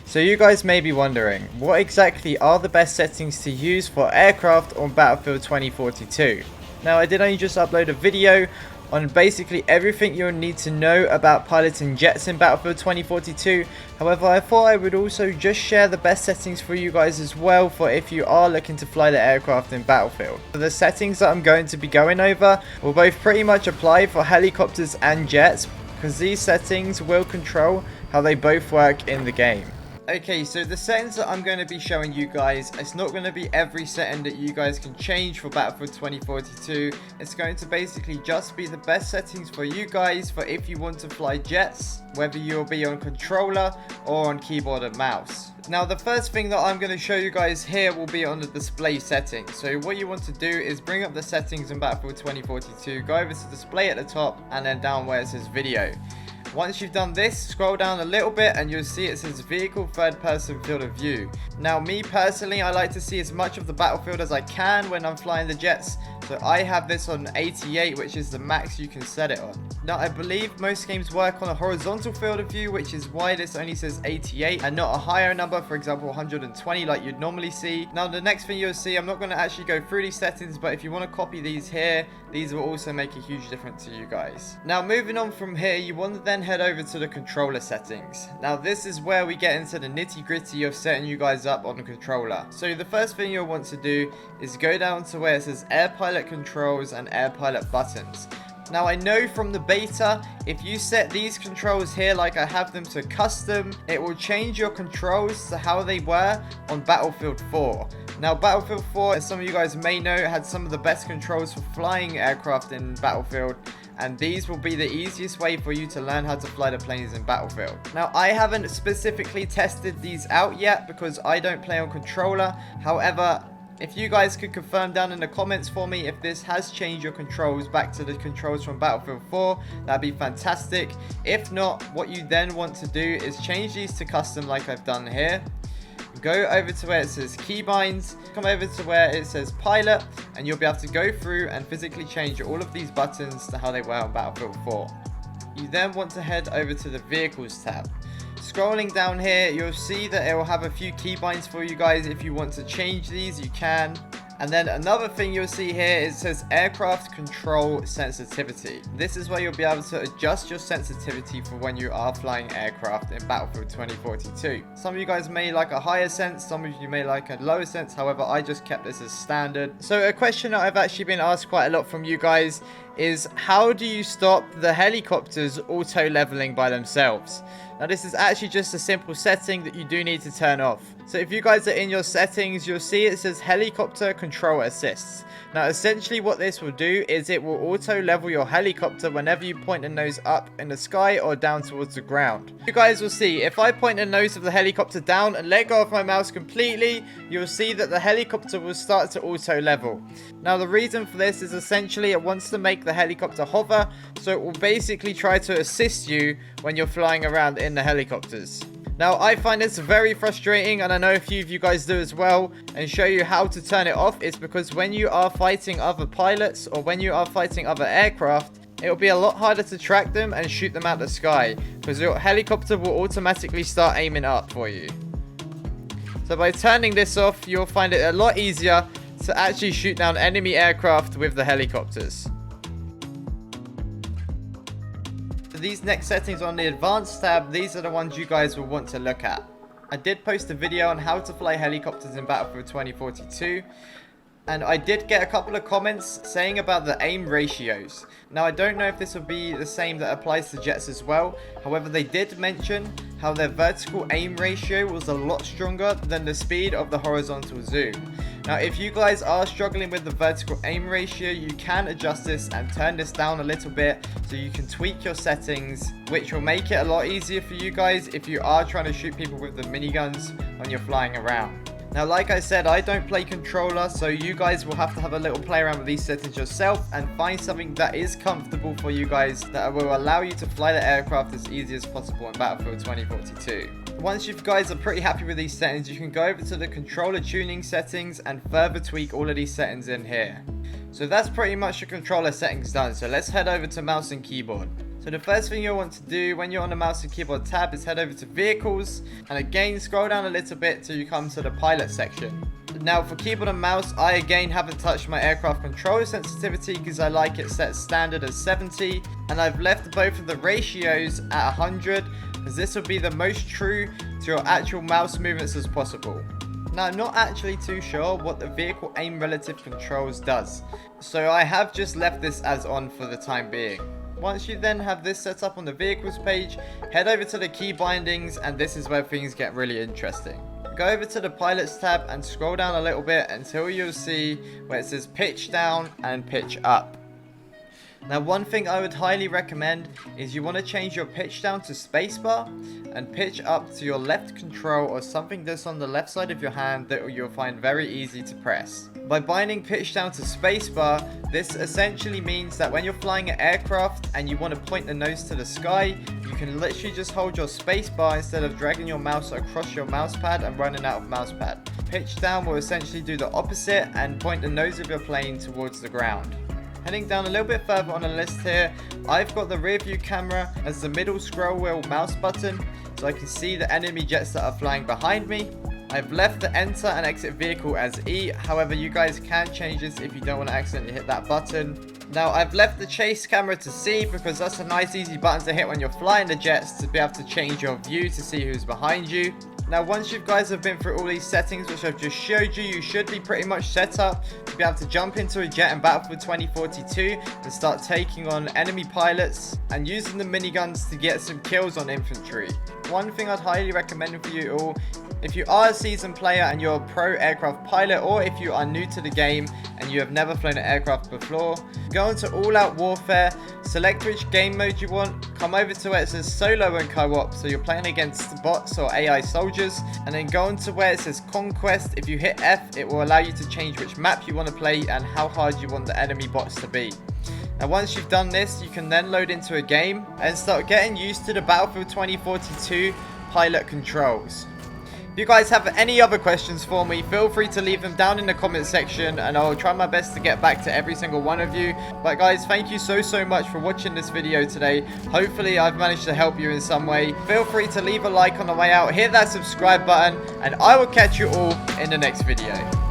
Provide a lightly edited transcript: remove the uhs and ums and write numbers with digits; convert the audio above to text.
So you guys may be wondering, what exactly are the best settings to use for aircraft on Battlefield 2042? Now, I did only just upload a video on basically everything you'll need to know about piloting jets in Battlefield 2042. However, I thought I would also just share the best settings for you guys as well for if you are looking to fly the aircraft in Battlefield. So the settings that I'm going to be going over will both pretty much apply for helicopters and jets, because these settings will control how they both work in the game. Okay, so the settings that I'm going to be showing you guys, it's not going to be every setting that you guys can change for Battlefield 2042. It's going to basically just be the best settings for you guys for if you want to fly jets, whether you'll be on controller or on keyboard and mouse. Now, the first thing that I'm going to show you guys here will be on the display settings. So what you want to do is bring up the settings in Battlefield 2042, go over to display at the top and then down where it says video. Once you've done this, scroll down a little bit and you'll see it says vehicle third person field of view. Now, me personally, I like to see as much of the battlefield as I can when I'm flying the jets. So I have this on 88, which is the max you can set it on. Now, I believe most games work on a horizontal field of view, which is why this only says 88 and not a higher number, for example 120 like you'd normally see. Now, the next thing you'll see, I'm not going to actually go through these settings, but if you want to copy these here, these will also make a huge difference to you guys. Now, moving on from here, you want to then head over to the controller settings. Now, this is where we get into the nitty gritty of setting you guys up on the controller. So the first thing you'll want to do is go down to where it says air pilot controls and air pilot buttons. Now, I know from the beta, if you set these controls here like I have them to custom, it will change your controls to how they were on Battlefield 4. Now, Battlefield 4, as some of you guys may know, had some of the best controls for flying aircraft in Battlefield, and these will be the easiest way for you to learn how to fly the planes in Battlefield. Now, I haven't specifically tested these out yet because I don't play on controller. However, if you guys could confirm down in the comments for me if this has changed your controls back to the controls from Battlefield 4, that'd be fantastic. If not, what you then want to do is change these to custom like I've done here. Go over to where it says keybinds, come over to where it says pilot, and you'll be able to go through and physically change all of these buttons to how they were on Battlefield 4. You then want to head over to the vehicles tab. Scrolling down here, you'll see that it will have a few keybinds for you guys. If you want to change these, you can. And then another thing you'll see here, it says aircraft control sensitivity. This is where you'll be able to adjust your sensitivity for when you are flying aircraft in Battlefield 2042. Some of you guys may like a higher sense, some of you may like a lower sense. However, I just kept this as standard. So a question that I've actually been asked quite a lot from you guys is, how do you stop the helicopters auto leveling by themselves? Now, this is actually just a simple setting that you do need to turn off. So if you guys are in your settings, you'll see it says helicopter control assists. Now, essentially what this will do is it will auto level your helicopter whenever you point the nose up in the sky or down towards the ground. You guys will see, if I point the nose of the helicopter down and let go of my mouse completely, you'll see that the helicopter will start to auto level. Now, the reason for this is essentially it wants to make the helicopter hover, so it will basically try to assist you when you're flying around in the helicopters. Now, I find this very frustrating, and I know a few of you guys do as well, and show you how to turn it off. It's because when you are fighting other pilots or when you are fighting other aircraft, it will be a lot harder to track them and shoot them out the sky, because your helicopter will automatically start aiming up for you. So by turning this off, you'll find it a lot easier to actually shoot down enemy aircraft with the helicopters. These next settings on the advanced tab, these are the ones you guys will want to look at. I did post a video on how to fly helicopters in Battlefield 2042, and I did get a couple of comments saying about the aim ratios. Now, I don't know if this will be the same that applies to jets as well. However, they did mention how their vertical aim ratio was a lot stronger than the speed of the horizontal zoom. Now, if you guys are struggling with the vertical aim ratio, you can adjust this and turn this down a little bit so you can tweak your settings, which will make it a lot easier for you guys if you are trying to shoot people with the miniguns when you're flying around. Now, like I said, I don't play controller, so you guys will have to have a little play around with these settings yourself and find something that is comfortable for you guys that will allow you to fly the aircraft as easy as possible in Battlefield 2042. Once you guys are pretty happy with these settings, you can go over to the controller tuning settings and further tweak all of these settings in here. So that's pretty much the controller settings done. So let's head over to mouse and keyboard. So the first thing you'll want to do when you're on the mouse and keyboard tab is head over to vehicles, and again scroll down a little bit till you come to the pilot section. Now for keyboard and mouse, I again haven't touched my aircraft controller sensitivity because I like it set standard as 70, and I've left both of the ratios at 100 as this will be the most true to your actual mouse movements as possible. Now I'm not actually too sure what the vehicle aim relative controls does, so I have just left this as on for the time being. Once you then have this set up on the vehicles page, head over to the key bindings, and this is where things get really interesting. Go over to the pilots tab and scroll down a little bit until you'll see where it says pitch down and pitch up. Now one thing I would highly recommend is you want to change your pitch down to spacebar and pitch up to your left control or something that's on the left side of your hand that you'll find very easy to press. By binding pitch down to spacebar, this essentially means that when you're flying an aircraft and you want to point the nose to the sky, you can literally just hold your spacebar instead of dragging your mouse across your mouse pad and running out of mouse pad. Pitch down will essentially do the opposite and point the nose of your plane towards the ground. Heading down a little bit further on the list here, I've got the rear view camera as the middle scroll wheel mouse button, so I can see the enemy jets that are flying behind me. I've left the enter and exit vehicle as E, however you guys can change this if you don't want to accidentally hit that button. Now I've left the chase camera to C because that's a nice easy button to hit when you're flying the jets to be able to change your view to see who's behind you. Now once you guys have been through all these settings which I've just showed you, you should be pretty much set up to be able to jump into a jet in Battlefield 2042 and start taking on enemy pilots and using the miniguns to get some kills on infantry. One thing I'd highly recommend for you all, if you are a seasoned player and you're a pro aircraft pilot, or if you are new to the game and you have never flown an aircraft before, go into All Out Warfare, select which game mode you want, come over to where it says solo and co-op, so you're playing against bots or AI soldiers, and then go into where it says Conquest. If you hit F, it will allow you to change which map you want to play and how hard you want the enemy bots to be. Now once you've done this, you can then load into a game and start getting used to the Battlefield 2042 pilot controls. If you guys have any other questions for me, feel free to leave them down in the comment section and I'll try my best to get back to every single one of you. But guys, thank you so much for watching this video today. Hopefully I've managed to help you in some way. Feel free to leave a like on the way out, hit that subscribe button, and I will catch you all in the next video.